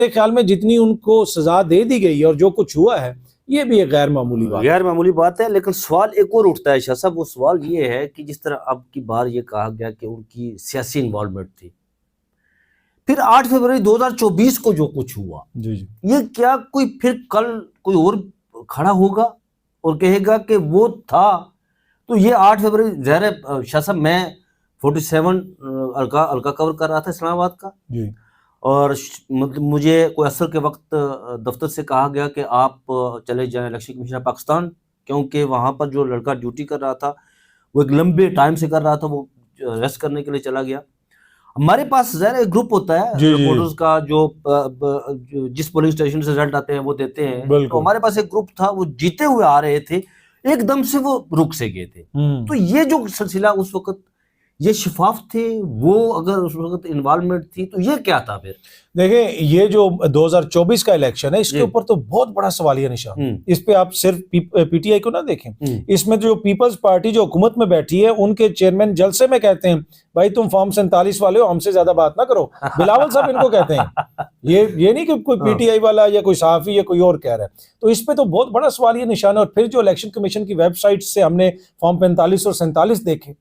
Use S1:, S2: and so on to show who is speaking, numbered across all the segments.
S1: میرے خیال میں جتنی ان کو سزا دے دی گئی اور جو کچھ ہوا ہے یہ بھی ایک غیر معمولی
S2: بات ہے. لیکن سوال ایک اور اٹھتا ہے شاہ صاحب، وہ سوال یہ ہے کہ جس طرح اب کی بار یہ کہا گیا کہ ان کی سیاسی انوالومنٹ تھی، پھر 8 فروری 2024 کو جو کچھ ہوا یہ کیا کوئی پھر کل کوئی اور کھڑا ہوگا اور کہے گا کہ وہ تھا؟ تو یہ 8 فروری ظاہر ہے شاہ صاحب میں 47 الکا کور کر رہا تھا اسلام آباد کا، اور مجھے کوئی عصر کے وقت دفتر سے کہا گیا کہ آپ چلے جائیں الیکشن کمیشن آف پاکستان، کیونکہ وہاں پر جو لڑکا ڈیوٹی کر رہا تھا وہ ایک لمبے ٹائم سے کر رہا تھا، وہ ریسٹ کرنے کے لیے چلا گیا. ہمارے پاس ظاہر ایک گروپ ہوتا ہے رپورٹرز کا جو جس پولیس اسٹیشن سے رزلٹ آتے ہیں وہ دیتے ہیں، تو ہمارے پاس ایک گروپ تھا، وہ جیتے ہوئے آ رہے تھے، ایک دم سے وہ رک سے گئے تھے. تو یہ جو سلسلہ اس وقت یہ شفاف تھے، وہ اگر اس وقت انوالومنٹ تھی تو یہ کیا تھا پھر؟
S1: دیکھیں یہ جو 2024 کا الیکشن ہے اس کے اوپر تو بہت بڑا سوالیہ نشان، اس پہ آپ صرف پی ٹی آئی کو نہ دیکھیں، اس میں جو پیپلز پارٹی جو حکومت میں بیٹھی ہے ان کے چیئرمین جلسے میں کہتے ہیں بھائی تم فارم 47 والے ہو، ہم سے زیادہ بات نہ کرو. بلاول صاحب ان کو کہتے ہیں، یہ نہیں کہ کوئی پی ٹی آئی والا یا کوئی صحافی یا کوئی اور کہہ رہا ہے. تو اس پہ تو بہت بڑا سوالیہ نشان ہے. اور پھر جو الیکشن کمیشن کی ویب سائٹ سے ہم نے فارم 45 اور 47 دیکھے،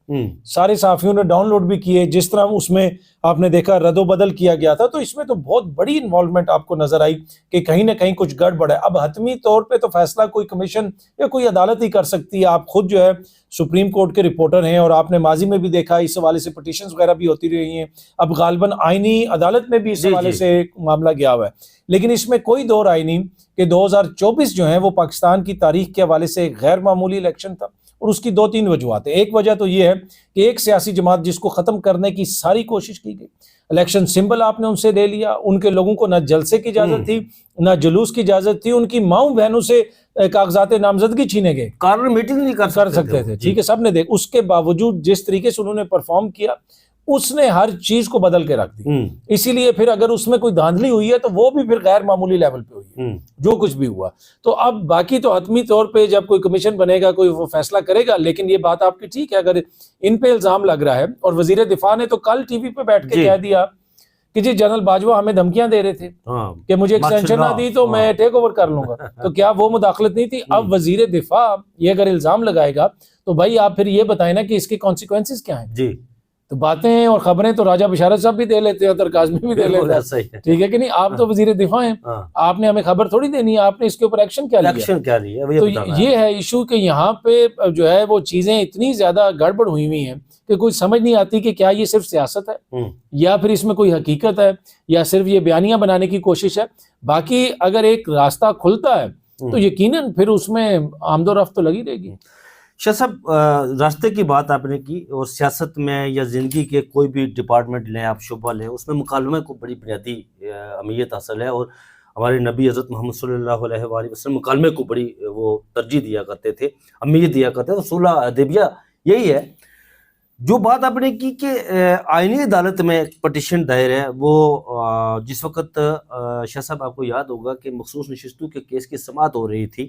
S1: سارے صحافیوں نے ڈاؤن لوڈ بھی کیے، جس طرح اس میں آپ نے دیکھا رد و بدل کیا گیا تھا، تو اس میں تو بہت بڑی انوالومنٹ آپ کو نظر آئی کہ کہیں نہ کہیں کچھ گڑبڑ ہے. اب حتمی طور پہ تو فیصلہ کوئی کمیشن یا کوئی عدالت ہی کر سکتی ہے. آپ خود جو ہے سپریم کورٹ کے رپورٹر ہیں اور آپ نے ماضی میں بھی دیکھا اس حوالے سے پٹیشنز وغیرہ بھی ہوتی رہی ہیں. اب غالباً آئینی عدالت میں بھی اس حوالے سے معاملہ گیا ہوا ہے. لیکن اس میں کوئی دو رائے نہیں کہ 2024 جو ہے وہ پاکستان کی تاریخ کے حوالے سے ایک غیر معمولی الیکشن تھا، اور اس کی 2-3 وجوہات ہیں. ایک وجہ تو یہ ہے کہ ایک سیاسی جماعت جس کو ختم کرنے کی ساری کوشش کی گئی، الیکشن سمبل آپ نے ان سے لے لیا، ان کے لوگوں کو نہ جلسے کی اجازت تھی نہ جلوس کی اجازت تھی، ان کی ماؤں بہنوں سے کاغذات نامزدگی چھینے گئے،
S2: کارنر میٹنگ نہیں کر
S1: سکتے تھے. ٹھیک ہے، سب نے دیکھ، اس کے باوجود جس طریقے سے انہوں نے پرفارم کیا اس نے ہر چیز کو بدل کے رکھ دی. اسی لیے پھر اگر اس میں کوئی دھاندلی ہوئی ہے تو وہ بھی پھر غیر معمولی لیول پہ ہوئی ہے جو کچھ بھی ہوا. تو اب باقی تو حتمی طور پہ جب کوئی کمیشن بنے گا کوئی وہ فیصلہ کرے گا. لیکن یہ بات آپ کی ٹھیک ہے، اگر ان پہ الزام لگ رہا ہے، اور وزیر دفاع نے تو کل ٹی وی پہ بیٹھ کے کہہ دیا کہ جی جنرل باجوہ ہمیں دھمکیاں دے رہے تھے کہ مجھے ایکسٹینشن نہ دی تو میں ٹیک اوور کر لوں گا. تو کیا وہ مداخلت نہیں تھی؟ اب وزیر دفاع یہ اگر الزام لگائے گا تو بھائی آپ پھر یہ بتائیں نا کہ اس کے کانسیکوینسز کیا ہیں. تو باتیں اور خبریں تو راجہ بشارت صاحب بھی دے لیتے ہیں، اور کاظمی بھی دے لیتے ہیں، ٹھیک ہے کہ نہیں؟ آپ تو وزیر دفاع ہیں، آپ نے ہمیں خبر تھوڑی دینی ہے، آپ نے اس کے اوپر ایکشن کیا لیا. تو یہ ہے ایشو کہ یہاں پہ جو ہے وہ چیزیں اتنی زیادہ گڑبڑ ہوئی ہوئی ہیں کہ کوئی سمجھ نہیں آتی کہ کیا یہ صرف سیاست ہے یا پھر اس میں کوئی حقیقت ہے یا صرف یہ بیانیاں بنانے کی کوشش ہے. باقی اگر ایک راستہ کھلتا ہے تو یقیناً پھر اس میں آمد و رفت تو لگی رہے گی.
S2: شاہ صاحب راستے کی بات آپ نے کی، اور سیاست میں یا زندگی کے کوئی بھی ڈپارٹمنٹ لیں آپ، شعبہ لیں، اس میں مکالمے کو بڑی بنیادی اہمیت حاصل ہے. اور ہمارے نبی حضرت محمد صلی اللہ علیہ وآلہ وسلم مکالمے کو بڑی وہ ترجیح دیا کرتے تھے، اہمیت دیا کرتے تھے. صلح حدیبیہ یہی ہے. جو بات آپ نے کی کہ آئینی عدالت میں ایک پٹیشن دائر ہے، وہ جس وقت شاہ صاحب آپ کو یاد ہوگا کہ مخصوص نشستوں کے کیس کی سماعت ہو رہی تھی،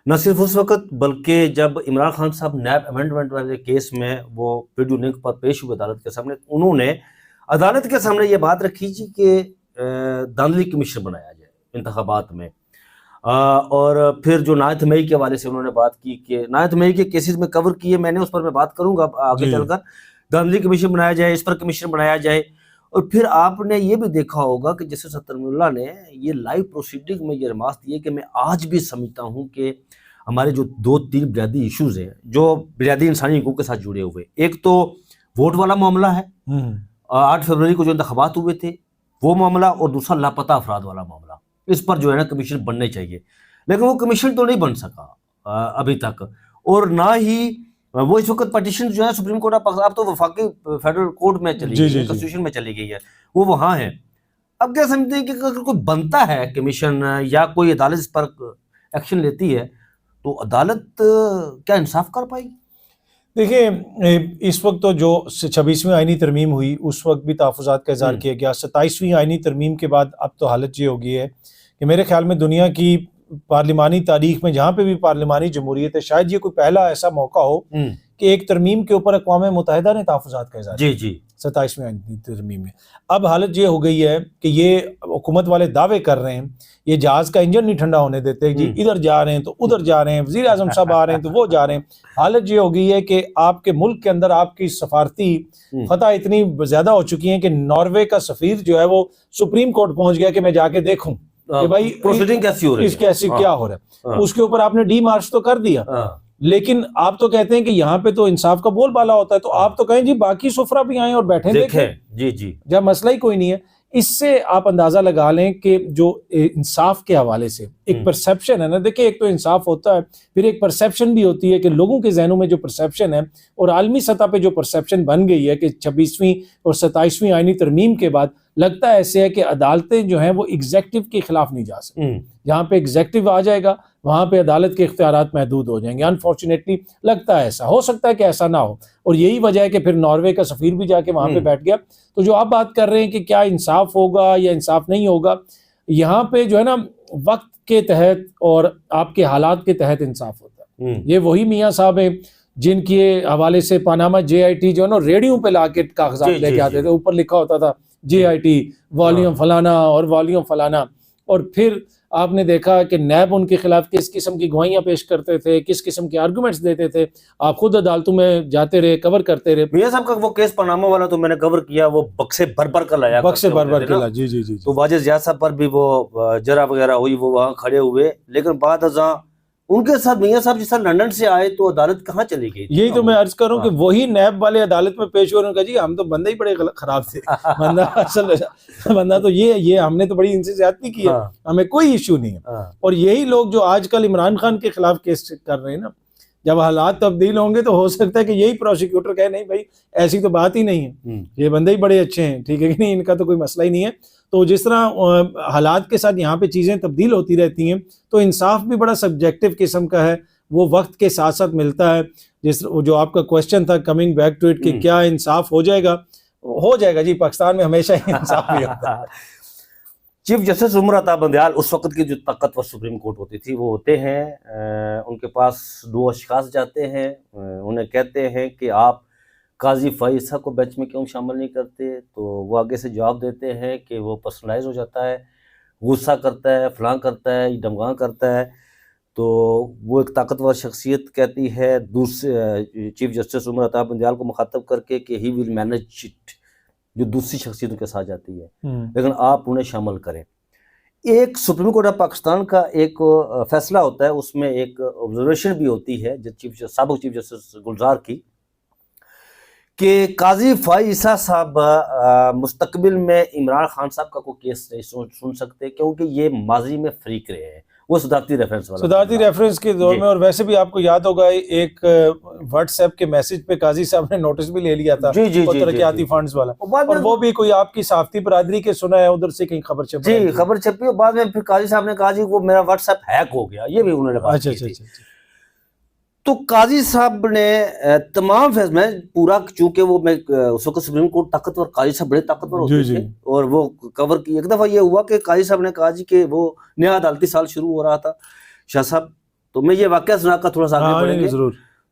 S2: نہ صرف اس وقت بلکہ جب عمران خان صاحب نیب امینڈمنٹ والے کیس میں وہ ویڈیو لنک پر پیش ہوئے عدالت کے سامنے، انہوں نے عدالت کے سامنے یہ بات رکھی جی کہ دھاندلی کمیشن بنایا جائے انتخابات میں. اور پھر جو 9 مئی کے حوالے سے انہوں نے بات کی کہ 9 مئی کے کیسز میں کور کیے میں نے، اس پر میں بات کروں گا آگے چل کر. دھاندلی کمیشن بنایا جائے، اس پر کمیشن بنایا جائے. اور پھر آپ نے یہ بھی دیکھا ہوگا کہ جیسے ستر اللہ نے یہ لائیو پروسیڈنگ میں یہ رماز دی ہے کہ میں آج بھی سمجھتا ہوں کہ ہمارے جو 2-3 بنیادی ایشوز ہیں جو بنیادی انسانی حقوق کے ساتھ جڑے ہوئے، ایک تو ووٹ والا معاملہ ہے، 8 فروری کو جو انتخابات ہوئے تھے وہ معاملہ، اور دوسرا لاپتہ افراد والا معاملہ. اس پر جو ہے نا کمیشن بننے چاہیے، لیکن وہ کمیشن تو نہیں بن سکا ابھی تک. اور نہ ہی وہ اس وقت پٹیشن جو ہے سپریم کورٹ آف اب تو وفاقی فیڈرل کورٹ میں چلی گئی ہے، کنسٹیٹیوشن میں چلی گئی ہے، وہ وہاں ہے. اب کیا سمجھتے ہیں کہ اگر کوئی بنتا ہے کمیشن یا کوئی عدالت اس پر ایکشن لیتی ہے تو عدالت کیا انصاف کر پائے گی؟
S1: دیکھیں اس وقت تو جو 26ویں آئینی ترمیم ہوئی اس وقت بھی تحفظات کا اظہار کیا گیا. 27ویں آئینی ترمیم کے بعد اب تو حالت یہ ہو گئی ہے کہ میرے خیال میں دنیا کی پارلیمانی تاریخ میں جہاں پہ بھی پارلیمانی جمہوریت ہے، شاید یہ کوئی پہلا ایسا موقع ہو کہ ایک ترمیم کے اوپر اقوام متحدہ نے تحفظات کا اظہار کیا. 27ویں آئینی ترمیم میں. اب حالت یہ ہو گئی ہے کہ یہ حکومت والے دعوے کر رہے ہیں, یہ جہاز کا انجن نہیں ٹھنڈا ہونے دیتے جی, ادھر جا رہے ہیں تو ادھر جا رہے ہیں, وزیر اعظم صاحب آ رہے ہیں تو وہ جا رہے ہیں. حالت یہ ہو گئی ہے کہ آپ کے ملک کے اندر آپ کی سفارتی فتح اتنی زیادہ ہو چکی ہیں کہ ناروے کا سفیر جو ہے وہ سپریم کورٹ پہنچ گیا کہ میں جا کے دیکھوں کہ بھائی
S2: پروسیڈنگ کیسی ہو رہی ہے,
S1: کیسی کیا ہو رہا ہے. اس کے اوپر آپ نے ڈی مارچ تو کر دیا, لیکن آپ تو کہتے ہیں کہ یہاں پہ تو انصاف کا بول بالا ہوتا ہے, تو آپ تو کہیں جی باقی سفرا بھی آئیں اور بیٹھیں دیکھیں.
S2: جی جی,
S1: جب مسئلہ ہی کوئی نہیں ہے. اس سے آپ اندازہ لگا لیں کہ جو انصاف کے حوالے سے ایک پرسیپشن ہے نا, دیکھیں ایک تو انصاف ہوتا ہے, پھر ایک پرسیپشن بھی ہوتی ہے کہ لوگوں کے ذہنوں میں جو پرسیپشن ہے, اور عالمی سطح پہ جو پرسیپشن بن گئی ہے کہ 26ویں اور 27ویں آئینی ترمیم کے بعد لگتا ہے ایسے ہے کہ عدالتیں جو ہیں وہ ایگزیکٹو کے خلاف نہیں جا سکتی. جہاں پہ ایگزیکٹو آ جائے گا وہاں پہ عدالت کے اختیارات محدود ہو جائیں گے. انفارچونیٹلی لگتا ہے ایسا, ہو سکتا ہے کہ ایسا نہ ہو, اور یہی وجہ ہے کہ پھر ناروے کا سفیر بھی جا کے وہاں پہ بیٹھ گیا. تو جو آپ بات کر رہے ہیں کہ کیا انصاف ہوگا یا انصاف نہیں ہوگا, یہاں پہ جو ہے نا وقت کے تحت اور آپ کے حالات کے تحت انصاف ہوتا ہے. یہ وہی میاں صاحب ہیں جن کے حوالے سے پاناما JIT جو ہے نا ریڈیو پہ لا کے کاغذات لے کے آتے تھے, اوپر لکھا ہوتا تھا JIT والیوم فلانا اور والیوم فلانا, اور پھر آپ نے دیکھا کہ نیب ان کے خلاف کس قسم کی گواہیاں پیش کرتے تھے, کس قسم کے آرگومنٹس دیتے تھے. آپ خود عدالتوں میں جاتے رہے, کور کرتے رہے.
S2: میاں صاحب کا وہ کیس پاناما والا تو میں نے کور کیا, وہ بکسے بھر بھر کر لایا,
S1: بکسے بھر بھر کے لایا. جی جی جی.
S2: تو واجد زیاد صاحب پر بھی وہ جرح وغیرہ ہوئی, وہ وہاں کھڑے ہوئے, لیکن بعد ازاں ان کے ساتھ میاں صاحب جس طرح لندن سے آئے تو عدالت کہاں چلی گئی.
S1: یہی تو میں عرض کروں کہ وہی نیب والے عدالت میں پیش ہوئے, انہوں نے کہا جی ہم تو بندے ہی بڑے خراب تھے, بندہ اصل بندہ تو یہ ہم نے تو بڑی ان سے زیادتی کی ہے, ہمیں کوئی ایشو نہیں ہے. اور یہی لوگ جو آج کل عمران خان کے خلاف کیس کر رہے ہیں نا, جب حالات تبدیل ہوں گے تو ہو سکتا ہے کہ یہی پروسیکیوٹر کہے نہیں بھائی ایسی تو بات ہی نہیں ہے, یہ بندے ہی بڑے اچھے ہیں, ٹھیک ہے کہ نہیں, ان کا تو کوئی مسئلہ ہی نہیں ہے. تو جس طرح حالات کے ساتھ یہاں پہ چیزیں تبدیل ہوتی رہتی ہیں, تو انصاف بھی بڑا سبجیکٹو قسم کا ہے, وہ وقت کے ساتھ ساتھ ملتا ہے. جس جو آپ کا کوشچن تھا کمنگ بیک ٹو اٹ کہ کیا انصاف ہو جائے گا جی, پاکستان میں ہمیشہ ہی انصاف بھی ہوتا ہے.
S2: چیف جسٹس عمر عطا بندیال اس وقت کی جو طاقتور سپریم کورٹ ہوتی تھی, وہ ہوتے ہیں, ان کے پاس دو اشخاص جاتے ہیں, انہیں کہتے ہیں کہ آپ قاضی فائز کو بینچ میں کیوں شامل نہیں کرتے, تو وہ آگے سے جواب دیتے ہیں کہ وہ پرسنلائز ہو جاتا ہے, غصہ کرتا ہے, فلاں کرتا ہے, ڈمگاں کرتا ہے. تو وہ ایک طاقتور شخصیت کہتی ہے دوسرے چیف جسٹس عمر عطا بندیال کو مخاطب کر کے کہ ہی ول مینج اٹ, جو دوسری شخصیتوں کے ساتھ جاتی ہے, لیکن آپ انہیں شامل کریں. ایک سپریم کورٹ آف پاکستان کا ایک فیصلہ ہوتا ہے, اس میں ایک آبزرویشن بھی ہوتی ہے سابق چیف جسٹس گلزار کی, کہ قاضی فائز عیسیٰ صاحب مستقبل میں عمران خان صاحب کا کوئی کیس نہیں سن سکتے, کیونکہ یہ ماضی میں فریق رہے ہیں. وہ صدارتی
S1: ریفرنس کے دور میں, اور ویسے بھی آپ کو یاد ہوگا ایک واٹس ایپ کے میسج پہ قاضی صاحب نے نوٹس بھی لے لیا تھا ترقیاتی فنڈز والا, اور وہ بھی کوئی آپ کی صحافتی برادری کے سنا ہے, ادھر سے کہیں خبر چھپی,
S2: جی خبر چھپی, اور بعد میں پھر قاضی صاحب نے کہا جی وہ میرا واٹس ایپ ہیک ہو گیا, یہ بھی انہوں نے بات کی تھی. تو قاضی صاحب نے تمام فیصلے میں پورا, چونکہ وہ میں اس وقت سپریم کورٹ طاقتور, قاضی صاحب بڑے طاقتور ہوتے تھے, اور وہ کور کی. ایک دفعہ یہ ہوا کہ قاضی صاحب نے کہا جی کہ وہ نیا عدالتی سال شروع ہو رہا تھا شاہ صاحب, تو میں یہ واقعہ سنا کر تھوڑا سا آگے بڑھیں گے.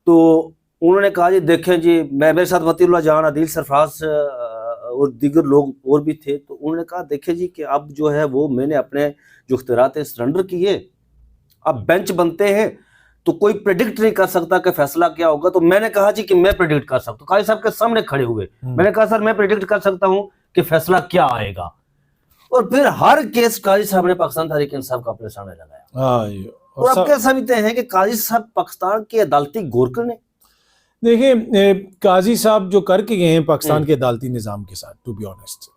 S2: تو انہوں نے کہا جی دیکھیں جی, میرے ساتھ وطی اللہ جان, عدیل سرفراز اور دیگر لوگ اور بھی تھے. تو انہوں نے کہا دیکھیں جی کہ اب جو ہے وہ میں نے اپنے جو اختیارات ہیں سرنڈر کیے, اب بینچ بنتے ہیں تو کوئی پریڈکٹ نہیں کر سکتا کہ فیصلہ کیا ہوگا. تو میں نے کہا جی کہ میں پریڈکٹ کر سکتا ہوں. قاضی صاحب کے سامنے کھڑے ہوئے, میں نے کہا سر میں پریڈکٹ کر سکتا ہوں کہ فیصلہ کیا آئے گا. اور پھر ہر کیس قاضی صاحب نے پاکستان تحریک انصاف کا اپنے سامنے لگایا. اور اب کیا سمجھتے ہیں کہ قاضی صاحب پاکستان کے عدالتی گورکر نے,
S1: دیکھیں قاضی صاحب جو کر کے گئے ہیں پاکستان کے عدالتی نظام کے ساتھ, ٹو بی آنیسٹ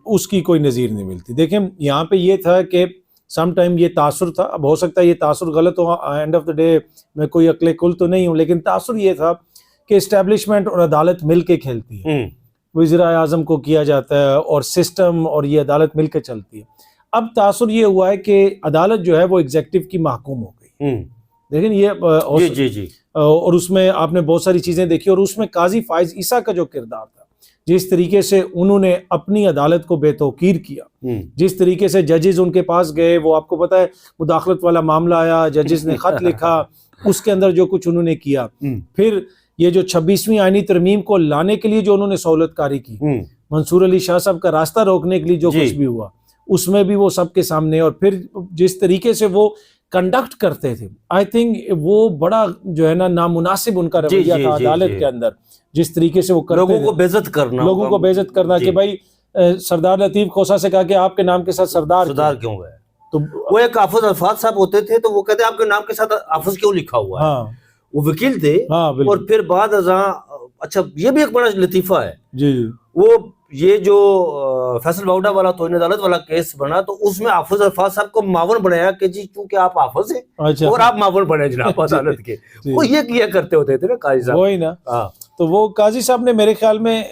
S1: اس کی کوئی نظیر نہیں ملتی. دیکھیں یہاں پہ یہ تھا کہ سم ٹائم یہ تاثر تھا, اب ہو سکتا ہے یہ تاثر غلط ہو, اینڈ آف دا ڈے میں کوئی عقل کل تو نہیں ہوں, لیکن تاثر یہ تھا کہ اسٹیبلشمنٹ اور عدالت مل کے کھیلتی ہے, وزیر اعظم کو کیا جاتا ہے اور سسٹم اور یہ عدالت مل کے چلتی ہے. اب تاثر یہ ہوا ہے کہ عدالت جو ہے وہ ایگزیکٹو کی محکوم ہو گئی. لیکن یہ اور اس میں آپ نے بہت ساری چیزیں دیکھی, اور اس میں قاضی فائز عیسیٰ کا جو کردار تھا, جس طریقے سے انہوں نے اپنی عدالت کو بے توقیر کیا, جس طریقے سے ججز ان کے پاس گئے, وہ آپ کو پتہ ہے مداخلت والا معاملہ آیا, ججز نے خط لکھا, اس کے اندر جو کچھ انہوں نے کیا, پھر یہ جو 26ویں آئینی ترمیم کو لانے کے لیے جو انہوں نے سہولت کاری کی، منصور علی شاہ صاحب کا راستہ روکنے کے لیے جو کچھ بھی ہوا، اس میں بھی وہ سب کے سامنے، اور پھر جس طریقے سے وہ کنڈکٹ کرتے تھے، آئی تھنک وہ بڑا جو ہے نا نامناسب ان کا رویہ تھا عدالت کے اندر، جس طریقے سے وہ
S2: لوگوں کو بے عزت کرنا،
S1: لوگوں کو بے عزت کرنا کہ بھائی سردار لطیف کھوسہ سے کہا کہ آپ کے نام کے ساتھ سردار
S2: کیوں ہے؟ تو وہ ایک حافظ الفاظ صاحب ہوتے تھے، تو وہ کہتے ہیں آپ کے نام کے ساتھ حافظ کیوں لکھا ہوا ہے؟ وہ وکیل تھے، اور پھر بعد ازاں اچھا یہ بھی ایک بڑا لطیفہ ہے جی، وہ یہ جو فیصل باؤڈا والا توہین عدالت والا کیس بنا، تو اس میں حافظ الفاظ صاحب کو معاون بنایا کہ جی چونکہ آپ حافظ ہیں اور آپ معاون بنے جناب عدالت کے، وہ یہ کیا کرتے ہوتے تھے نا قاضی صاحب، وہی نا۔
S1: تو وہ قاضی صاحب نے میرے خیال میں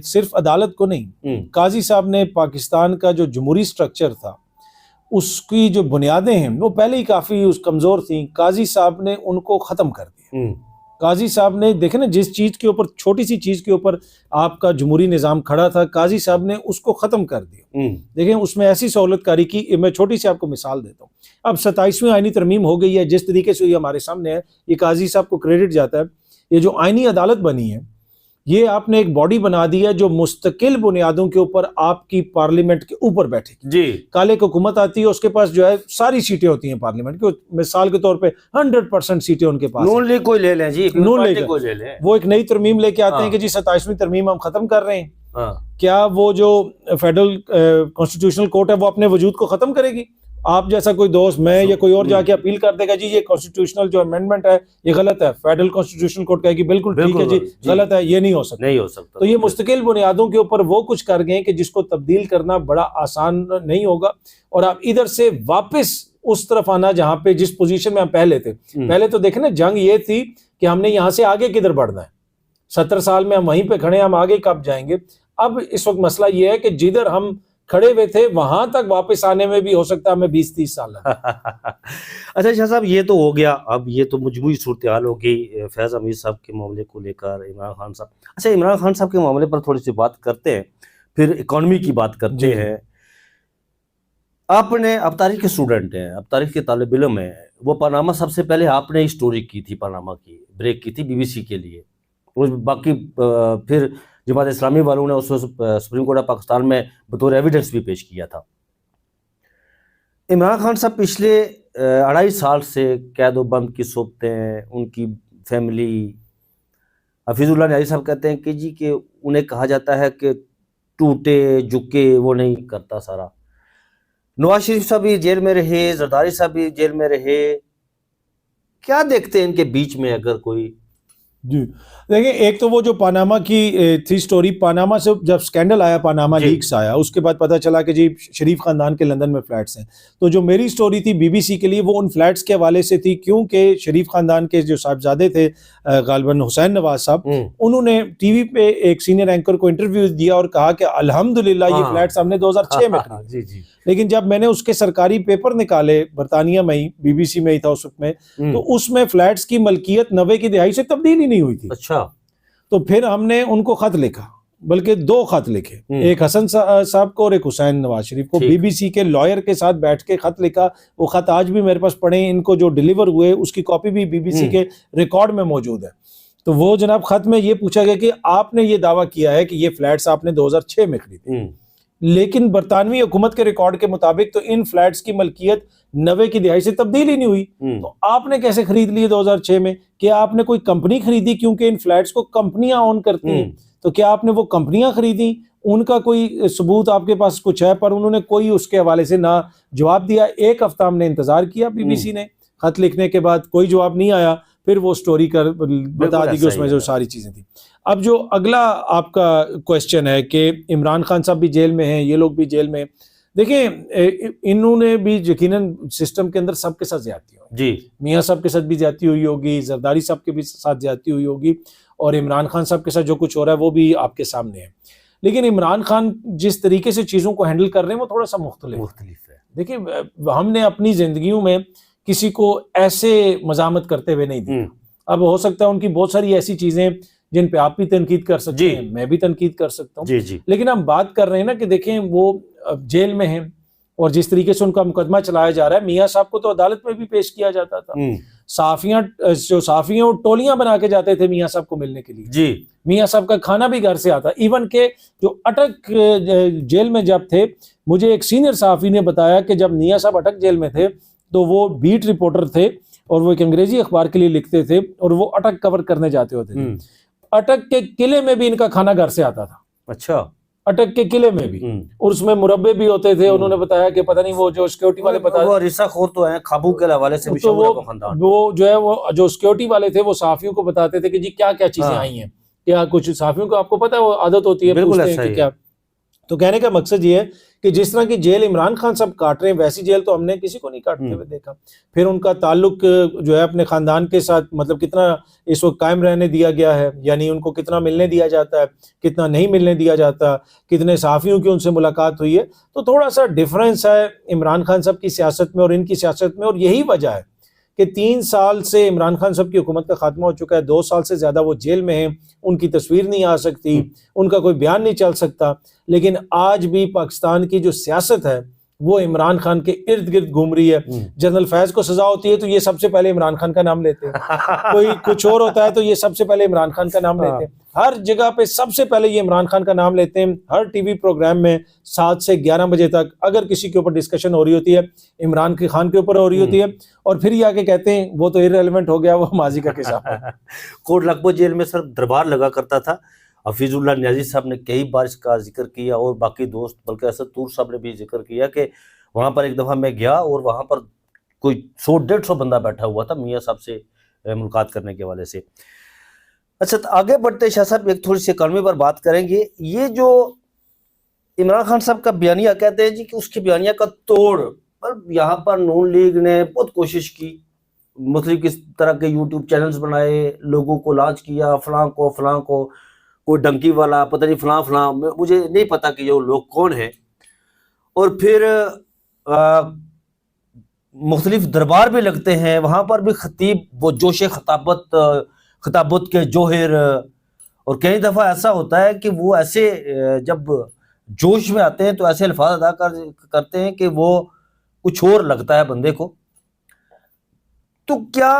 S1: صرف عدالت کو نہیں، قاضی صاحب نے پاکستان کا جو جمہوری سٹرکچر تھا اس کی جو بنیادیں ہیں وہ پہلے ہی کافی کمزور تھیں، قاضی صاحب نے ان کو ختم کر دیا۔ قاضی صاحب نے دیکھیں نا، جس چیز کے اوپر، چھوٹی سی چیز کے اوپر آپ کا جمہوری نظام کھڑا تھا، قاضی صاحب نے اس کو ختم کر دیا۔ دیکھیں اس میں ایسی سہولت کاری کی، میں چھوٹی سی آپ کو مثال دیتا ہوں۔ اب 27ویں آئینی ترمیم ہو گئی ہے، جس طریقے سے یہ ہمارے سامنے ہے، یہ قاضی صاحب کو کریڈٹ جاتا ہے۔ یہ جو آئینی عدالت بنی ہے، یہ آپ نے ایک باڈی بنا دی ہے جو مستقل بنیادوں کے اوپر آپ کی پارلیمنٹ کے اوپر بیٹھے گی جی۔ کالے کو حکومت آتی ہے، اس کے پاس جو ہے ساری سیٹیں ہوتی ہیں پارلیمنٹ کی، مثال کے طور پہ 100% سیٹیں ان کے پاس،
S2: نون لیگ کوئی لے لیں جی،
S1: نون لیگ کوئی لے لیں، وہ ایک نئی ترمیم لے کے آتے ہیں کہ جی 27ویں ترمیم ہم ختم کر رہے ہیں۔ کیا وہ جو فیڈرل کانسٹیٹیوشنل کورٹ ہے وہ اپنے وجود کو ختم کرے گی؟ آپ جیسا کوئی دوست، میں یا کوئی اور جا کے اپیل کر دے گا جی یہ کانسٹیٹیوشنل جو امینڈمنٹ ہے یہ غلط ہے، فیڈرل کانسٹیٹیوشنل کورٹ کہے گی بالکل ٹھیک ہے جی غلط ہے، یہ نہیں ہو سکتا۔ تو یہ مستقل بنیادوں کے اوپر وہ کچھ کر گئے کہ جس کو تبدیل کرنا بڑا آسان نہیں ہوگا، اور آپ ادھر سے واپس اس طرف آنا جہاں پہ جس پوزیشن میں ہم پہلے تھے۔ پہلے تو دیکھیں نا، جنگ یہ تھی کہ ہم نے یہاں سے آگے کدھر بڑھنا ہے، 70 سال میں ہم وہیں پہ کھڑے ہیں، ہم آگے کب جائیں گے؟ اب اس وقت مسئلہ یہ ہے کہ جدھر ہم کھڑے ہوئے تھے وہاں تک واپس آنے میں بھی ہو سکتا ہے ہمیں 20-30 سال لگے۔
S2: اچھا شاہ صاحب، یہ تو ہو گیا، اب یہ تو مجموعی صورتحال ہو گئی فیض حمید صاحب کے معاملے کو لے کر، عمران خان صاحب۔ اچھا عمران خان صاحب کے معاملے پر تھوڑی سی بات کرتے ہیں، پھر اکانومی کی بات کرتے ہیں۔ آپ نے، اب تاریخ کے اسٹوڈنٹ ہیں، اب تاریخ کے طالب علم ہیں، وہ پاناما سب سے پہلے آپ نے اسٹوری کی تھی، پاناما کی بریک کی تھی BBC کے لیے، باقی پھر جماعت اسلامی والوں نے اس کو سپریم کورٹ آف پاکستان میں بطور ایویڈنس بھی پیش کیا تھا۔ عمران خان صاحب پچھلے 2.5 سال سے قید و بند کی صحبتیں، ان کی فیملی، حفیظ اللہ نیازی صاحب کہتے ہیں کہ جی کہ انہیں کہا جاتا ہے کہ ٹوٹے جھکے وہ نہیں کرتا سارا۔ نواز شریف صاحب بھی جیل میں رہے، زرداری صاحب بھی جیل میں رہے، کیا دیکھتے ہیں ان کے بیچ میں اگر کوئی؟
S1: جی دیکھیں، ایک تو وہ جو پاناما کی تھی سٹوری، پاناما سے جب سکینڈل آیا، پاناما لیکس آیا، اس کے بعد پتہ چلا کہ جی شریف خاندان کے لندن میں فلیٹس ہیں، تو جو میری سٹوری تھی BBC کے لیے وہ ان فلیٹس کے حوالے سے تھی، کیونکہ شریف خاندان کے جو صاحبزادے تھے غالباً حسین نواز صاحب، انہوں نے ٹی وی پہ ایک سینئر اینکر کو انٹرویو دیا اور کہا کہ الحمدللہ یہ فلیٹس ہم نے 2006 میں خریدے۔ لیکن جب میں نے اس کے سرکاری پیپر نکالے، برطانیہ میں ہی، BBC میں ہی تھا اس وقت میں، تو اس میں فلیٹس کی ملکیت 90 کی دہائی سے تبدیل ہی نہیں ہوئی تھی۔
S2: اچھا،
S1: تو پھر ہم نے ان کو خط لکھا، بلکہ 2 خط لکھے، ایک حسن صاحب کو اور ایک حسین نواز شریف کو، BBC کے لائر کے ساتھ بیٹھ کے خط لکھا۔ وہ خط آج بھی میرے پاس پڑے ہیں، ان کو جو ڈیلیور ہوئے اس کی کاپی بھی BBC کے ریکارڈ میں موجود ہے۔ تو وہ جناب خط میں یہ پوچھا گیا کہ آپ نے یہ دعویٰ کیا ہے کہ یہ فلیٹس آپ نے 2006 میں خریدے، لیکن برطانوی حکومت کے ریکارڈ کے مطابق تو ان فلیٹس کی ملکیت 90 کی دہائی سے تبدیل ہی نہیں ہوئی، تو آپ نے کیسے خرید لیے 2006 میں؟ کیا آپ نے کوئی کمپنی خریدی؟ کیونکہ ان فلیٹس کو کمپنیاں اون کرتی ہیں، تو کیا آپ نے وہ کمپنیاں خریدی؟ ان کا کوئی ثبوت آپ کے پاس کچھ ہے؟ پر انہوں نے کوئی اس کے حوالے سے نہ جواب دیا۔ 1 ہفتہ ہم نے انتظار کیا، BBC نے خط لکھنے کے بعد کوئی جواب نہیں آیا، پھر وہ سٹوری کر بتا دی کہ اس میں جو ساری چیزیں تھیں۔ اب جو اگلا آپ کا کویسچن ہے کہ عمران خان صاحب بھی جیل میں ہیں، یہ لوگ بھی جیل میں، دیکھیں انہوں نے بھی یقیناً سسٹم کے اندر سب کے ساتھ زیادتی ہوئی جی، میاں صاحب کے ساتھ بھی زیادتی ہوئی ہوگی، زرداری صاحب کے بھی ساتھ زیادتی ہوئی ہوگی، اور عمران خان صاحب کے ساتھ جو کچھ ہو رہا ہے وہ بھی آپ کے سامنے ہے۔ لیکن عمران خان جس طریقے سے چیزوں کو ہینڈل کر رہے ہیں وہ تھوڑا سا مختلف ہے۔ دیکھیں ہم نے اپنی زندگیوں میں کسی کو ایسے مزاحمت کرتے ہوئے نہیں دیکھا۔ اب ہو سکتا ہے ان کی بہت ساری ایسی چیزیں جن پہ آپ بھی تنقید کر سکتے ہیں، میں بھی تنقید کر سکتا ہوں، لیکن ہم بات کر رہے ہیں نا کہ دیکھیں وہ جیل میں ہیں اور جس طریقے سے ان کا مقدمہ چلایا جا رہا ہے، میاں صاحب کو تو عدالت میں بھی پیش کیا جاتا تھا، صحافیاں جو صحافی ہیں وہ ٹولیاں بنا کے جاتے تھے میاں صاحب کو ملنے کے لیے.
S2: جی
S1: میاں صاحب کا کھانا بھی گھر سے آتا. ایون کہ جو اٹک جیل میں جب تھے, مجھے ایک سینئر صحافی نے بتایا کہ جب میاں صاحب اٹک جیل میں تھے تو وہ بیٹ رپورٹر تھے اور وہ ایک انگریزی اخبار کے لیے لکھتے تھے اور وہ اٹک کور کرنے جاتے ہوتے تھے. اٹک کے قلعے میں بھی ان کا کھانا گھر سے آتا تھا.
S2: اچھا,
S1: اٹک کے قلعے میں بھی, اور اس میں مربے بھی ہوتے تھے. انہوں نے بتایا کہ پتہ نہیں وہ جو سیکورٹی والے
S2: وہ رسا خور تو ہیں کھابو کے حوالے سے بھی
S1: تو
S2: خاندان,
S1: وہ جو ہے وہ جو سیکورٹی والے تھے وہ صحافیوں کو بتاتے تھے کہ جی کیا کیا چیزیں آئی ہیں. کیا کچھ صحافیوں کو آپ کو پتہ ہے وہ عادت ہوتی ہے پوچھتے ہیں کہ کیا. تو کہنے کا مقصد یہ ہے کہ جس طرح کی جیل عمران خان صاحب کاٹ رہے ہیں ویسی جیل تو ہم نے کسی کو نہیں کاٹتے ہوئے دیکھا. پھر ان کا تعلق جو ہے اپنے خاندان کے ساتھ مطلب کتنا اس وقت قائم رہنے دیا گیا ہے, یعنی ان کو کتنا ملنے دیا جاتا ہے, کتنا نہیں ملنے دیا جاتا, کتنے صحافیوں کی ان سے ملاقات ہوئی ہے. تو تھوڑا سا ڈفرینس ہے عمران خان صاحب کی سیاست میں اور ان کی سیاست میں, اور یہی وجہ ہے کہ 3 سال سے عمران خان صاحب کی حکومت کا خاتمہ ہو چکا ہے. 2 سال سے زیادہ وہ جیل میں ہیں, ان کی تصویر نہیں آ سکتی, ان کا کوئی بیان نہیں چل سکتا. لیکن آج بھی پاکستان کی جو سیاست ہے وہ عمران خان کے ارد گرد گھوم رہی ہے. جنرل فیض کو سزا ہوتی ہے تو یہ سب سے پہلے عمران خان کا نام لیتے ہیں, کوئی کچھ اور ہوتا ہے تو یہ سب سے پہلے عمران خان کا نام لیتے ہیں. ہر جگہ پہ سب سے پہلے یہ عمران خان کا نام لیتے ہیں. ہر ٹی وی پروگرام میں 7 سے 11 بجے تک اگر کسی کے اوپر ڈسکشن ہو رہی ہوتی ہے عمران خان کے اوپر ہو رہی ہوتی ہے, اور پھر یہ آگے کہتے ہیں وہ تو ایرریلیونٹ ہو گیا, وہ ماضی کا قصہ.
S2: کوٹ لکھپت جیل میں سر دربار لگا کرتا تھا. حفیظ اللہ نیازی صاحب نے کئی بار اس کا ذکر کیا اور باقی دوست بلکہ اسد طور صاحب نے بھی ذکر کیا کہ وہاں پر ایک دفعہ میں گیا اور وہاں پر کوئی 100-150 بندہ بیٹھا ہوا تھا میاں صاحب سے ملاقات کرنے کے حوالے سے. اچھا آگے بڑھتے شاہ صاحب ایک تھوڑی سی اکانومی پر بات کریں گے. یہ جو عمران خان صاحب کا بیانیہ کہتے ہیں جی کہ اس کے بیانیہ کا توڑ یہاں پر نون لیگ نے بہت کوشش کی, مختلف کس طرح کے یوٹیوب چینلز بنائے, لوگوں کو لانچ کیا, فلاں کو کوئی ڈنکی والا پتہ نہیں فلاں مجھے نہیں پتا کہ یہ لوگ کون ہیں. اور پھر مختلف دربار بھی لگتے ہیں, وہاں پر بھی خطیب وہ جوش خطابت کے جوہر, اور کئی دفعہ ایسا ہوتا ہے کہ وہ ایسے جب جوش میں آتے ہیں تو ایسے الفاظ ادا کرتے ہیں کہ وہ کچھ اور لگتا ہے بندے کو. تو کیا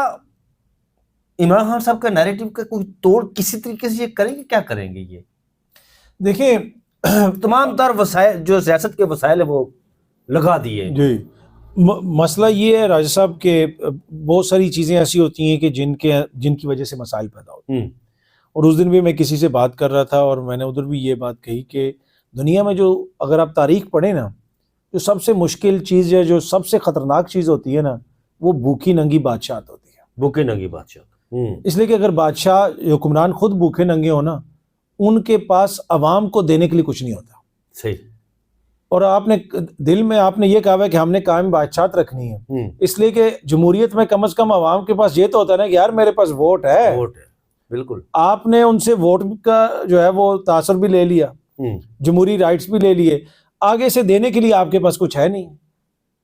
S2: عمران خان صاحب کا نیریٹو کا کوئی توڑ کسی طریقے سے یہ کریں گے, کیا کریں گے؟ یہ
S1: دیکھیں
S2: تمام تر وسائل جو سیاست کے وسائل ہیں وہ لگا دیے.
S1: جی مسئلہ یہ ہے راجہ صاحب کہ بہت ساری چیزیں ایسی ہوتی ہیں کہ جن کی وجہ سے مسائل پیدا ہوتے ہیں. اور اس دن بھی میں کسی سے بات کر رہا تھا اور میں نے ادھر بھی یہ بات کہی کہ دنیا میں جو اگر آپ تاریخ پڑھیں نا, جو سب سے مشکل چیز ہے, جو سب سے خطرناک چیز ہوتی ہے نا, وہ بھوکی ننگی بادشاہت ہوتی ہے.
S2: بھوکے ننگی بادشاہت.
S1: اس لیے کہ اگر بادشاہ حکمران خود بھوکے ننگے ہو نا, ان کے پاس عوام کو دینے کے لیے کچھ نہیں ہوتا.
S2: صحیح.
S1: اور آپ نے دل میں آپ نے یہ کہا ہے کہ ہم نے قائم بادشاہت رکھنی ہے, اس لیے کہ جمہوریت میں کم از کم عوام کے پاس یہ تو ہوتا ہے نا کہ یار میرے پاس ووٹ ہے.
S2: بالکل. آپ
S1: نے ان سے ووٹ کا جو ہے وہ تاثر بھی لے لیا, جمہوری رائٹس بھی لے لیے, آگے سے دینے کے لیے آپ کے پاس کچھ ہے نہیں.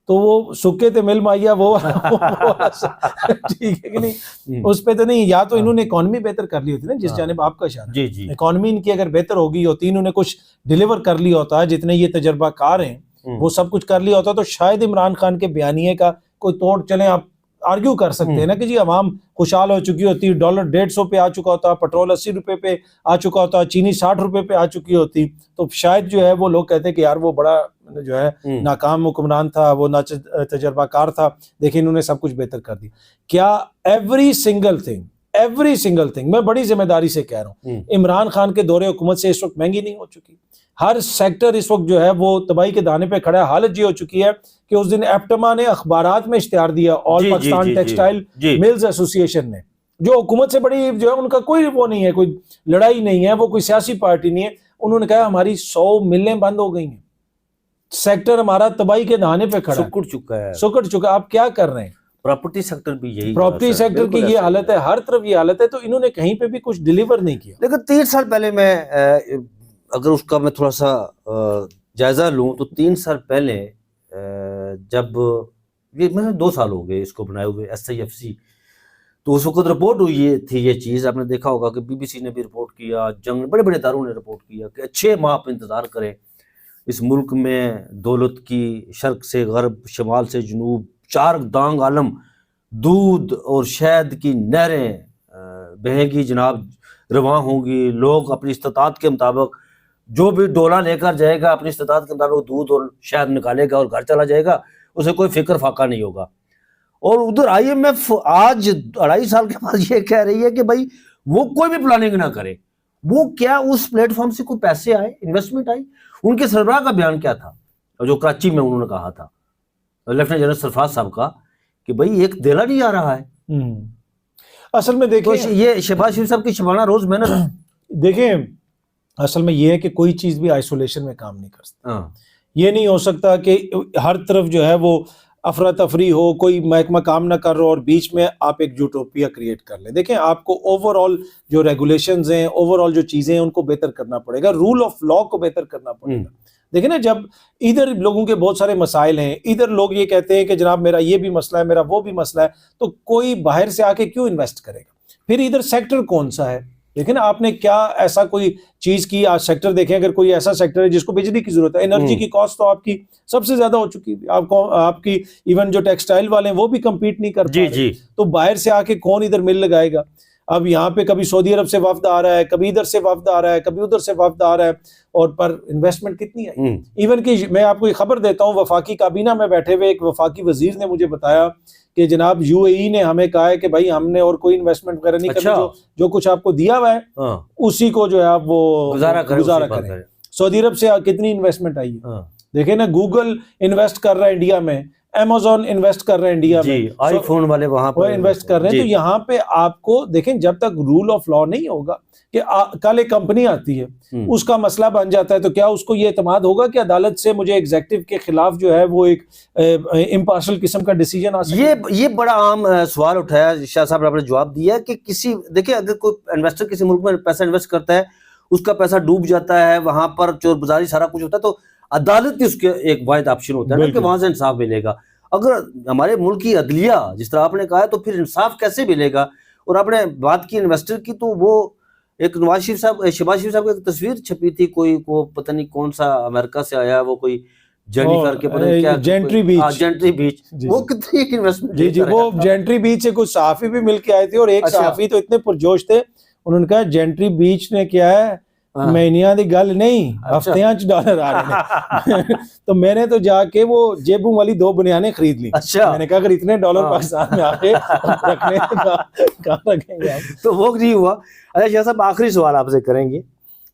S1: تو وہ سکے تے مل مائیا وہ ٹھیک ہے کہ نہیں, اس پہ تو نہیں. یا تو انہوں نے اکانومی بہتر کر لی ہوتی نا, جس جانب آپ کا اشارہ.
S2: جی
S1: اکانومی ان کی اگر بہتر ہو گئی ہوتی, انہوں نے کچھ ڈیلیور کر لیا ہوتا, جتنے یہ تجربہ کار ہیں وہ سب کچھ کر لیا ہوتا, تو شاید عمران خان کے بیانیے کا کوئی توڑ. چلیں آپ آرگیو کر سکتے ہیں نا کہ جی عوام خوشحال ہو چکی ہوتی, $150 پہ آ چکا ہوتا, پٹرول $80 پہ آ چکا ہوتا, چینی $60 پہ آ چکی ہوتی, تو شاید جو ہے وہ لوگ کہتے ہیں کہ یار وہ بڑا جو ہے ناکام حکمران تھا, وہ تجربہ کار تھا, لیکن انہوں نے سب کچھ بہتر کر دیا. کیا ایوری سنگل تھنگ میں بڑی ذمہ داری سے کہہ رہا ہوں, عمران خان کے دور حکومت سے اس وقت مہنگی نہیں ہو چکی. ہر سیکٹر اس وقت جو ہے وہ تباہی کے دانے پہ کھڑا ہے. حالت یہ ہو چکی ہے کہ اس دن ایپٹما نے اخبارات میں اشتہار دیا, آل پاکستان ٹیکسٹائل ملز ایسوسی ایشن نے, جو حکومت سے بڑی جو ہے ان کا کوئی وہ نہیں ہے, کوئی لڑائی نہیں ہے, وہ کوئی سیاسی پارٹی نہیں ہے. انہوں نے کہا ہماری 100 ملیں بند ہو گئی ہیں, سیکٹر ہمارا تباہی کے دہانے پہ کھڑا ہے, سکڑ چکا. آپ کیا کر رہے ہیں؟
S2: پراپرٹی سیکٹر بھی یہی,
S1: پراپرٹی سیکٹر کی یہ حالت ہے, ہر طرف یہ حالت ہے. تو انہوں نے کہیں پہ بھی کچھ ڈیلیور نہیں کیا.
S2: لیکن 3 سال پہلے میں اگر اس کا میں تھوڑا سا جائزہ لوں تو 3 سال پہلے جب یہ میں 2 سال ہو گئے اس کو بنائے ہوئے SIFC, تو اس وقت رپورٹ ہوئی تھی یہ چیز, آپ نے دیکھا ہوگا کہ BBC نے بھی رپورٹ کیا, جنگ بڑے بڑے اداروں نے رپورٹ کیا کہ 6 ماہ آپ انتظار کریں. اس ملک میں دولت کی شرق سے غرب, شمال سے جنوب, 4 دانگ عالم دودھ اور شہد کی نہریں بہیں گی جناب، رواں ہوں گی، لوگ اپنی استطاعت کے مطابق جو بھی ڈولہ لے کر جائے گا اپنی استطاعت کے مطابق دودھ اور شہد نکالے گا اور گھر چلا جائے گا، اسے کوئی فکر فاقہ نہیں ہوگا۔ اور ادھر IMF آج 2.5 سال کے بعد یہ کہہ رہی ہے کہ بھائی وہ کوئی بھی پلاننگ نہ کرے، وہ کیا اس پلیٹ فارم سے کوئی پیسے آئے، انویسٹمنٹ آئی۔ ان کے سربراہ کا بیان کیا تھا جو کراچی میں انہوں نے کہا تھا، لیفٹیننٹ جنرل سرفراز صاحب کا، کہ بھائی ایک دیلا نہیں آ رہا ہے۔
S1: اصل میں دیکھیں
S2: یہ شہباز شریف صاحب کی شبانہ روز محنت
S1: دیکھیں، اصل میں یہ ہے کہ کوئی چیز بھی آئسولیشن میں کام نہیں کر سکتا۔ یہ نہیں ہو سکتا کہ ہر طرف جو ہے وہ افراتفری ہو، کوئی محکمہ کام نہ کر رہا اور بیچ میں آپ ایک یوٹوپیا کریٹ کر لیں۔ دیکھیں آپ کو اوور آل جو ریگولیشنز ہیں، اوور آل جو چیزیں ہیں ان کو بہتر کرنا پڑے گا، رول آف لا کو بہتر کرنا پڑے گا۔ دیکھیں نا، جب ادھر لوگوں کے بہت سارے مسائل ہیں، ادھر لوگ یہ کہتے ہیں کہ جناب میرا یہ بھی مسئلہ ہے، میرا وہ بھی مسئلہ ہے، تو کوئی باہر سے آ کے کیوں انویسٹ کرے گا؟ پھر ادھر سیکٹر کون سا ہے؟ دیکھیں نا، آپ نے کیا ایسا کوئی چیز کی، آج سیکٹر دیکھیں، اگر کوئی ایسا سیکٹر ہے جس کو بجلی کی ضرورت ہے، انرجی کی کاسٹ تو آپ کی سب سے زیادہ ہو چکی ہے، آپ کی ایون جو ٹیکسٹائل والے ہیں وہ بھی کمپیٹ نہیں کر پا رہے، تو باہر سے آ کے کون ادھر مل لگائے گا؟ اب یہاں پہ کبھی سعودی عرب سے وفد آ رہا ہے، کبھی ادھر سے وفد آ رہا ہے، کبھی ادھر سے وفد آ رہا ہے، اور پر انویسٹمنٹ کتنی ہے؟ ایون کہ میں آپ کو یہ خبر دیتا ہوں، وفاقی کابینہ میں بیٹھے ہوئے ایک وفاقی وزیر نے مجھے بتایا کہ جناب UAE نے ہمیں کہا ہے کہ بھائی ہم نے اور کوئی انویسٹمنٹ وغیرہ نہیں کرنی، جو کچھ آپ کو دیا ہوا ہے اسی کو جو ہے آپ وہ گزارا کریں۔ سعودی عرب سے کتنی انویسٹمنٹ آئی ہے؟ دیکھیں نا، گوگل انویسٹ کر رہا ہے انڈیا میں، Amazon انویسٹ کر رہے ہیں انڈیا میں،
S2: آئی فون والے وہاں پر
S1: انویسٹ کر رہے ہیں۔ تو یہاں پہ آپ کو دیکھیں، جب تک رول آف لا نہیں ہوگا، کہ کل ایک کمپنی آتی ہے، اس کا مسئلہ بن جاتا ہے، تو کیا اس کو یہ اعتماد ہوگا کہ عدالت سے مجھے ایگزیکٹو کے خلاف جو ہے وہ ایک امپارشل قسم کا ڈیسیجن آ سکے؟
S2: یہ بڑا عام سوال اٹھایا، شاہ صاحب نے جواب دیا کہ دیکھیں اگر کوئی انویسٹر کسی ملک میں پیسہ انویسٹ کرتا ہے، اس کا پیسہ ڈوب جاتا ہے، وہاں پر چور بازاری سارا کچھ ہوتا ہے، تو عدالت اس کے ایک واحد آپشن ہوتا ہے کہ وہاں سے انصاف ملے گا۔ اگر ہمارے ملک کی عدلیہ جس طرح آپ نے کہا ہے، تو پھر انصاف کیسے ملے گا؟ اور آپ نے بات کی انویسٹر کی، تو وہ ایک شہباز شریف صاحب کی ایک تصویر چھپی تھی، کوئی کو پتہ نہیں کون سا امریکہ سے آیا، وہ کوئی جینیفر کے پتہ نہیں کیا،
S1: جینٹری بیچ،
S2: وہ کتنی انویسٹمنٹ،
S1: جی وہ جینٹری بیچ سے کچھ صحافی بھی مل کے آئے تھے، اور ایک صحافی تو اتنے پرجوش تھے، انہوں نے کہا جینٹری بیچ نے کیا ہے، مہینیاں دی گل نہیں، ہفتیاں چ ڈالر آ رہے ہیں۔ تو میں نے تو جا کے وہ جیبوں والی 2 بنیانیں خرید لی۔ میں نے کہا اگر اتنے ڈالر پاکستان میں آ کے رکھنے کہاں رکھیں گے؟
S2: تو وہ نہیں ہوا۔ اچھا شاہ صاحب، آخری سوال آپ سے کریں گے،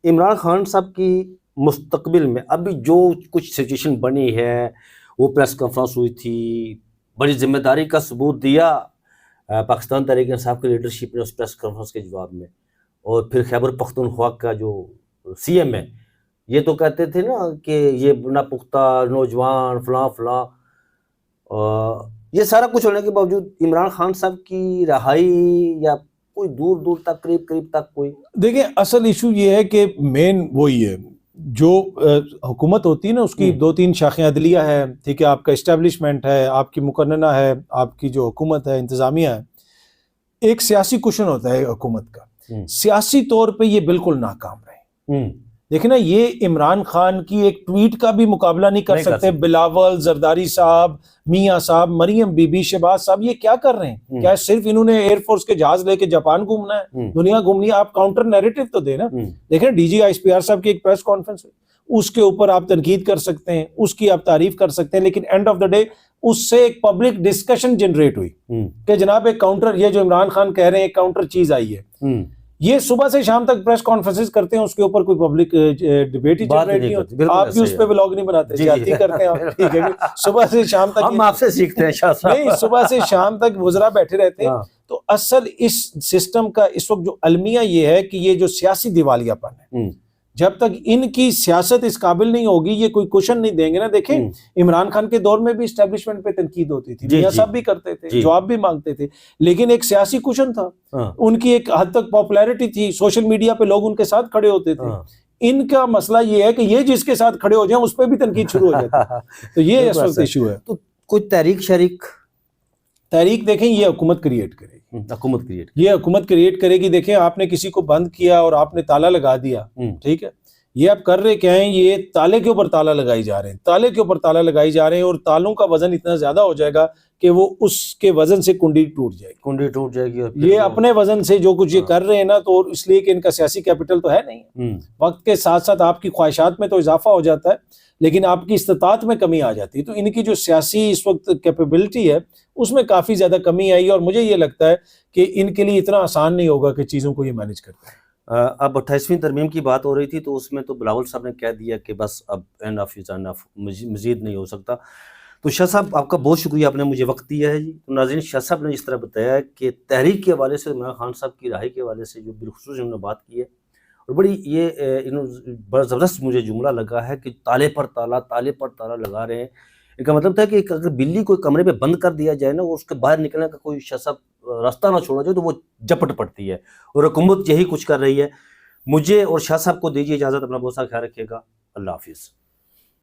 S2: عمران خان صاحب کی مستقبل میں ابھی جو کچھ سچویشن بنی ہے، وہ پریس کانفرنس ہوئی تھی، بڑی ذمہ داری کا ثبوت دیا پاکستان تحریک انصاف کے لیڈرشپ نے اس پریس کانفرنس کے جواب میں، اور پھر خیبر پختونخوا کا جو CM ہے، یہ تو کہتے تھے نا کہ یہ نہ پختہ نوجوان فلاں فلاں، یہ سارا کچھ ہونے کے باوجود عمران خان صاحب کی رہائی یا کوئی دور دور تک قریب تک کوئی؟
S1: دیکھیں اصل ایشو یہ ہے کہ مین وہی ہے، جو حکومت ہوتی ہے نا، اس کی 2-3 شاخیں، عدلیہ ہے، ٹھیک ہے، آپ کا اسٹیبلشمنٹ ہے، آپ کی مقننہ ہے، آپ کی جو حکومت ہے، انتظامیہ ہے، ایک سیاسی کشن ہوتا ہے حکومت کا۔ سیاسی طور پہ یہ بالکل ناکام رہے۔ دیکھیں نا، یہ عمران خان کی ایک ٹویٹ کا بھی مقابلہ نہیں کر سکتے۔ بلاول، زرداری صاحب، میاں صاحب، مریم بی بی، شہباز صاحب، یہ کیا کر رہے ہیں؟ کیا صرف انہوں نے ایئر فورس کے جہاز لے کے جاپان گھومنا ہے، دنیا گھومنی ہے؟ آپ کاؤنٹر نیریٹو تو دیں نا۔ دیکھیں DG ISPR صاحب کی ایک پریس کانفرنس ہے، اس کے اوپر آپ تنقید کر سکتے ہیں، اس کی آپ تعریف کر سکتے ہیں، لیکن اینڈ آف دا ڈے اس سے ایک پبلک ڈسکشن جنریٹ ہوئی کہ جناب ایک کاؤنٹر، یہ جو عمران خان کہہ رہے ہیں ایک کاؤنٹر چیز آئی ہے۔ یہ صبح سے شام تک پریس کانفرنسز کرتے ہیں، اس کے اوپر کوئی پبلک ڈیبیٹ ہی جنریٹ نہیں ہوتی۔ آپ بھی اس پہ ولاگ نہیں بناتے، زیادتی کرتے ہیں آپ، ٹھیک ہے، صبح سے شام تک
S2: ہم آپ سے سیکھتے ہیں شاہ صاحب۔
S1: نہیں، صبح سے شام تک وزراء بیٹھے رہتے ہیں۔ تو اصل اس سسٹم کا اس وقت جو المیہ یہ ہے کہ یہ جو سیاسی دیوالیہ پن ہے، جب تک ان کی سیاست اس قابل نہیں ہوگی، یہ کوئی کوشن نہیں دیں گے نا۔ دیکھیں عمران خان کے دور میں بھی اسٹیبلشمنٹ پہ تنقید ہوتی تھی، میاں صاحب بھی کرتے تھے، جواب بھی مانگتے تھے، لیکن ایک سیاسی کوشن تھا، ان کی ایک حد تک پاپولیرٹی تھی، سوشل میڈیا پہ لوگ ان کے ساتھ کھڑے ہوتے تھے۔ ان کا مسئلہ یہ ہے کہ یہ جس کے ساتھ کھڑے ہو جائیں اس پہ بھی تنقید شروع ہو جاتی ہے۔ تو یہ اس وقت ایشو ہے۔
S2: تو کوئی
S1: تحریک دیکھیں یہ حکومت کریٹ کرے گی، یہ حکومت کریٹ کرے گی۔ دیکھیں آپ نے کسی کو بند کیا اور آپ نے تالا لگا دیا، ٹھیک ہے، یہ آپ کر رہے کیا ہیں, یہ تالے کے اوپر تالا لگائی جا رہے ہیں, تالے کے اوپر تالا لگائی جا رہے ہیں, اور تالوں کا وزن اتنا زیادہ ہو جائے گا کہ وہ اس کے وزن سے کنڈی ٹوٹ جائے گی,
S2: کنڈی ٹوٹ جائے گی. اور
S1: یہ اپنے وزن سے جو کچھ یہ کر رہے ہیں نا, تو اس لیے کہ ان کا سیاسی کیپٹل تو ہے نہیں. وقت کے ساتھ ساتھ آپ کی خواہشات میں تو اضافہ ہو جاتا ہے, لیکن آپ کی استطاعت میں کمی آ جاتی ہے. تو ان کی جو سیاسی اس وقت کیپیبلٹی ہے اس میں کافی زیادہ کمی آئی, اور مجھے یہ لگتا ہے کہ ان کے لیے اتنا آسان نہیں ہوگا کہ چیزوں کو یہ مینیج کرتا ہے.
S2: اب 28ویں ترمیم کی بات ہو رہی تھی, تو اس میں تو بلاول صاحب نے کہہ دیا کہ بس اب انف از انف, مزید نہیں ہو سکتا. تو شاہ صاحب آپ کا بہت شکریہ, آپ نے مجھے وقت دیا ہے جی. تو ناظرین, شاہ صاحب نے اس طرح بتایا کہ تحریک کے حوالے سے, عمران خان صاحب کی رہائی کے حوالے سے جو بالخصوص انہوں نے بات کی ہے, اور بڑی یہ بڑا زبردست مجھے جملہ لگا ہے کہ تالے پر تالا لگا رہے ہیں. اس کا مطلب تھا کہ اگر بلی کوئی کمرے پہ بند کر دیا جائے نا, وہ اس کے باہر نکلنے کا کوئی شاہ صاحب راستہ نہ چھوڑا جائے, تو وہ جپٹ پڑتی ہے, اور حکومت یہی کچھ کر رہی ہے. مجھے اور شاہ صاحب کو دیجیے اجازت, اپنا بہت سا خیال رکھیے گا. اللہ حافظ.